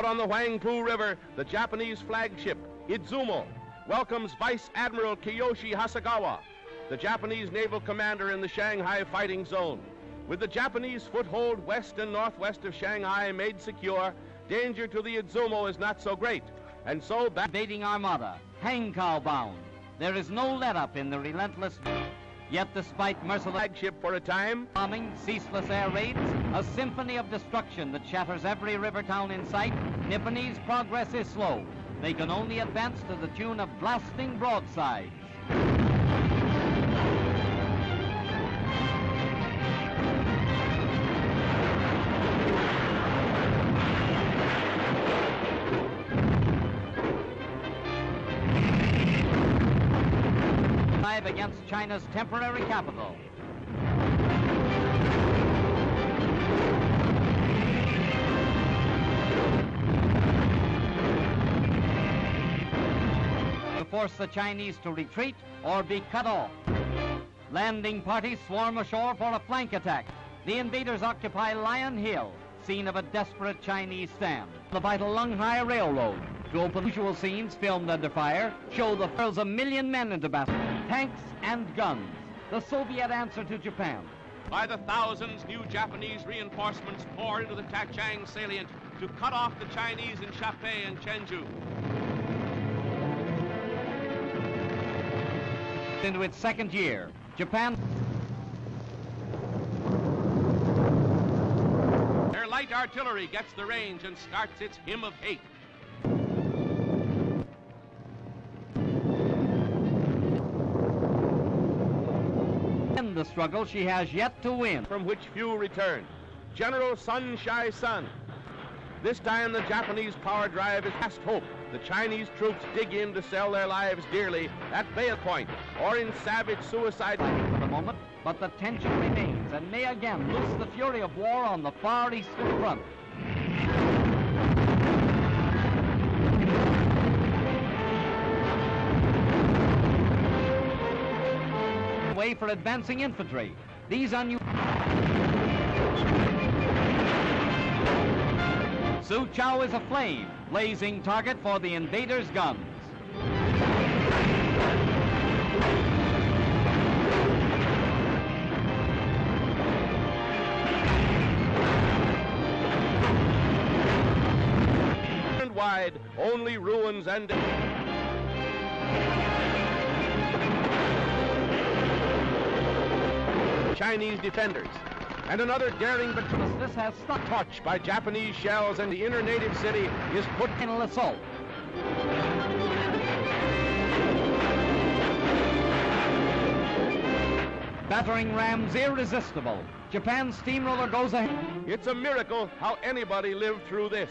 On the Huangpu River, the Japanese flagship, Izumo, welcomes Vice Admiral Kiyoshi Hasegawa, the Japanese naval commander in the Shanghai fighting zone. With the Japanese foothold west and northwest of Shanghai made secure, danger to the Izumo is not so great. And so invading armada, Hankow bound. There is no let-up in the relentless... Yet despite merciless flagship for a time, bombing, ceaseless air raids, a symphony of destruction that shatters every river town in sight, Nipponese progress is slow. They can only advance to the tune of blasting broadsides. Against China's temporary capital. To force the Chinese to retreat or be cut off. Landing parties swarm ashore for a flank attack. The invaders occupy Lion Hill, scene of a desperate Chinese stand. The vital Lunghai Railroad. To open usual scenes filmed under fire, show the hurls a million men into battle. Tanks and guns, the Soviet answer to Japan. By the thousands, new Japanese reinforcements pour into the Tachang salient to cut off the Chinese in Shapei and Chenju. Into its second year, Japan... Their light artillery gets the range and starts its hymn of hate. In the struggle she has yet to win, from which few return. General Sun Shai-sun. This time the Japanese power drive is past hope. The Chinese troops dig in to sell their lives dearly at bail point or in savage suicide. For the moment, but the tension remains and may again loose the fury of war on the far eastern front. Way for advancing infantry. These unusual... Suchow is aflame, blazing target for the invaders' guns. And wide, only ruins and... Chinese defenders. And another daring but this has stuck touched by Japanese shells and the inner native city is put in an assault. Battering rams irresistible. Japan's steamroller goes ahead. It's a miracle how anybody lived through this.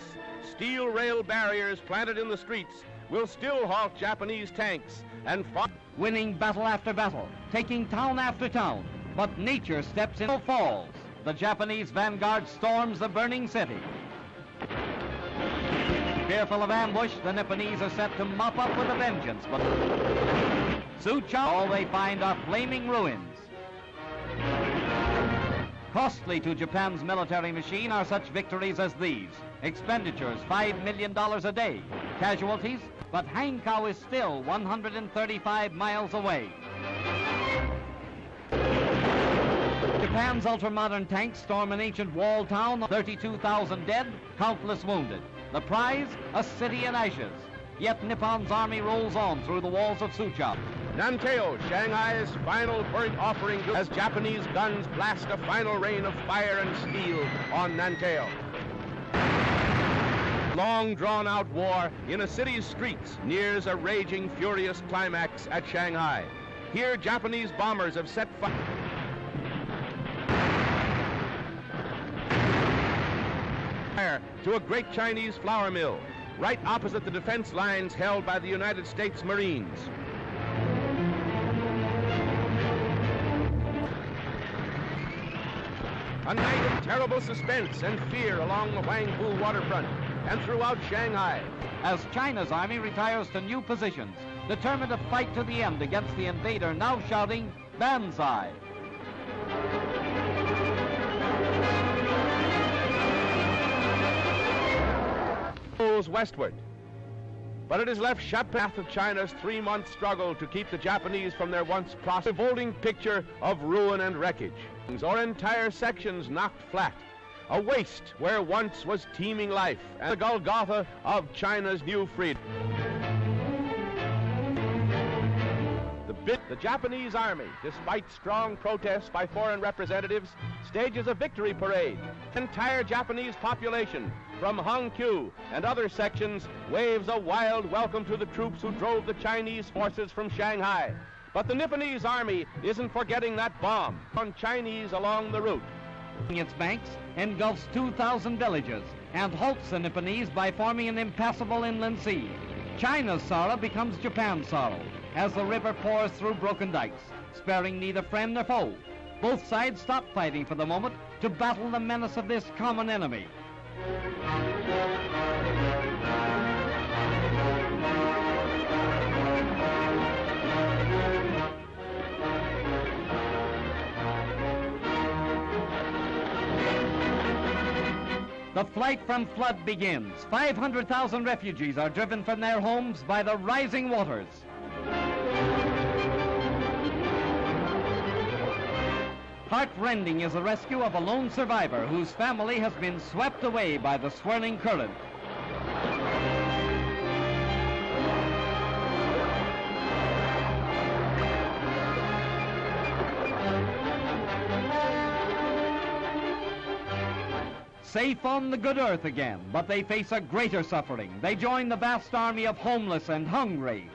Steel rail barriers planted in the streets will still halt Japanese tanks and winning battle after battle, taking town after town. But nature steps in and falls. The Japanese vanguard storms the burning city. Fearful of ambush, the Nipponese are set to mop up with a vengeance, but Suchow, all they find are flaming ruins. Costly to Japan's military machine are such victories as these. Expenditures, $5 million a day. Casualties, but Hankow is still 135 miles away. Japan's ultra-modern tanks storm an ancient walled town, 32,000 dead, countless wounded. The prize, a city in ashes. Yet Nippon's army rolls on through the walls of Suchow. Nanteo, Shanghai's final burnt offering as Japanese guns blast a final rain of fire and steel on Nanteo. Long drawn-out war in a city's streets nears a raging, furious climax at Shanghai. Here, Japanese bombers have set fire to a great Chinese flour mill, right opposite the defense lines held by the United States Marines. A night of terrible suspense and fear along the Huangpu waterfront and throughout Shanghai. As China's army retires to new positions, determined to fight to the end against the invader, now shouting, Banzai! rolls westward. But it has left path of China's 3-month struggle to keep the Japanese from their once revolting picture of ruin and wreckage, or entire sections knocked flat, a waste where once was teeming life, and the Golgotha of China's new freedom. The Japanese army, despite strong protests by foreign representatives, stages a victory parade. The entire Japanese population, from Hangzhou and other sections, waves a wild welcome to the troops who drove the Chinese forces from Shanghai. But the Nipponese army isn't forgetting that bomb on Chinese along the route. Its banks engulfs 2,000 villages and halts the Nipponese by forming an impassable inland sea. China's sorrow becomes Japan's sorrow as the river pours through broken dikes, sparing neither friend nor foe. Both sides stop fighting for the moment to battle the menace of this common enemy. The flight from flood begins. 500,000 refugees are driven from their homes by the rising waters. Heartrending is the rescue of a lone survivor whose family has been swept away by the swirling current. Safe on the good earth again, but they face a greater suffering. They join the vast army of homeless and hungry.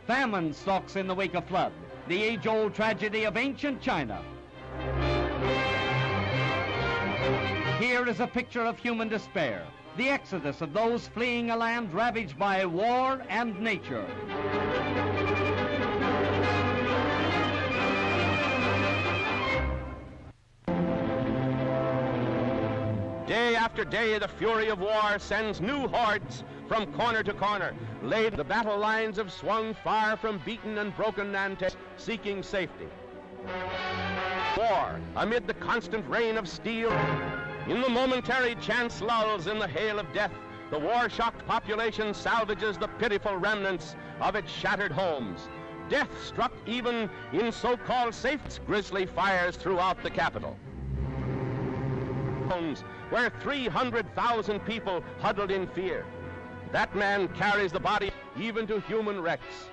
Famine stalks in the wake of flood, the age-old tragedy of ancient China. Here is a picture of human despair, the exodus of those fleeing a land ravaged by war and nature. Day after day, the fury of war sends new hordes from corner to corner. The battle lines have swung far from beaten and broken Nantes, seeking safety. War, amid the constant rain of steel, in the momentary chance lulls in the hail of death, the war-shocked population salvages the pitiful remnants of its shattered homes. Death struck even in so-called safe grisly fires throughout the capital, where 300,000 people huddled in fear. That man carries the body even to human wrecks.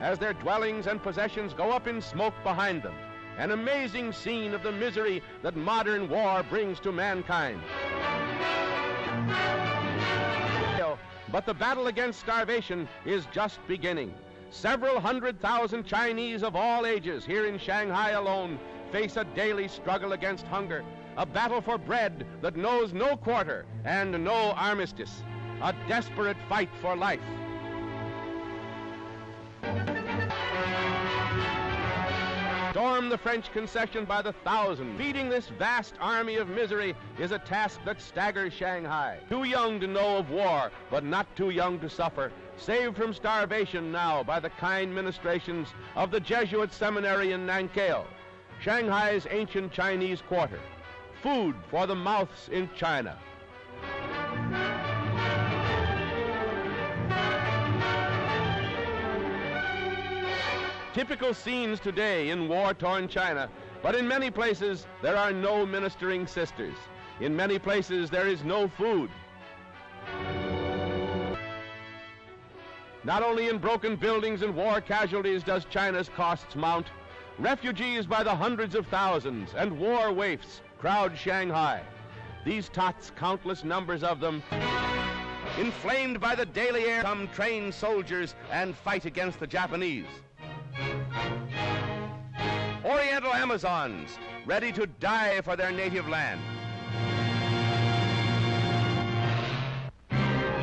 As their dwellings and possessions go up in smoke behind them, an amazing scene of the misery that modern war brings to mankind. But the battle against starvation is just beginning. Several 100,000 Chinese of all ages here in Shanghai alone face a daily struggle against hunger, a battle for bread that knows no quarter and no armistice, a desperate fight for life. Storm the French concession by the thousand. Feeding this vast army of misery is a task that staggers Shanghai. Too young to know of war, but not too young to suffer. Saved from starvation now by the kind ministrations of the Jesuit seminary in Nanking, Shanghai's ancient Chinese quarter. Food for the mouths in China. Typical scenes today in war-torn China, but in many places there are no ministering sisters. In many places there is no food. Not only in broken buildings and war casualties does China's costs mount. Refugees by the hundreds of thousands and war waifs crowd Shanghai. These tots, countless numbers of them, inflamed by the daily air, come trained soldiers and fight against the Japanese. Oriental Amazons, ready to die for their native land.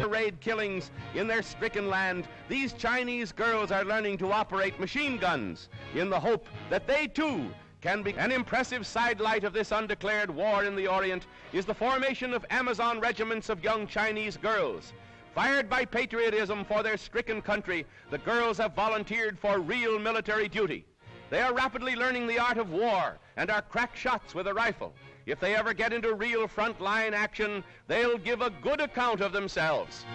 Raid killings in their stricken land, these Chinese girls are learning to operate machine guns in the hope that they too can be. An impressive sidelight of this undeclared war in the Orient is the formation of Amazon regiments of young Chinese girls. Fired by patriotism for their stricken country, the girls have volunteered for real military duty. They are rapidly learning the art of war and are crack shots with a rifle. If they ever get into real front-line action, they'll give a good account of themselves.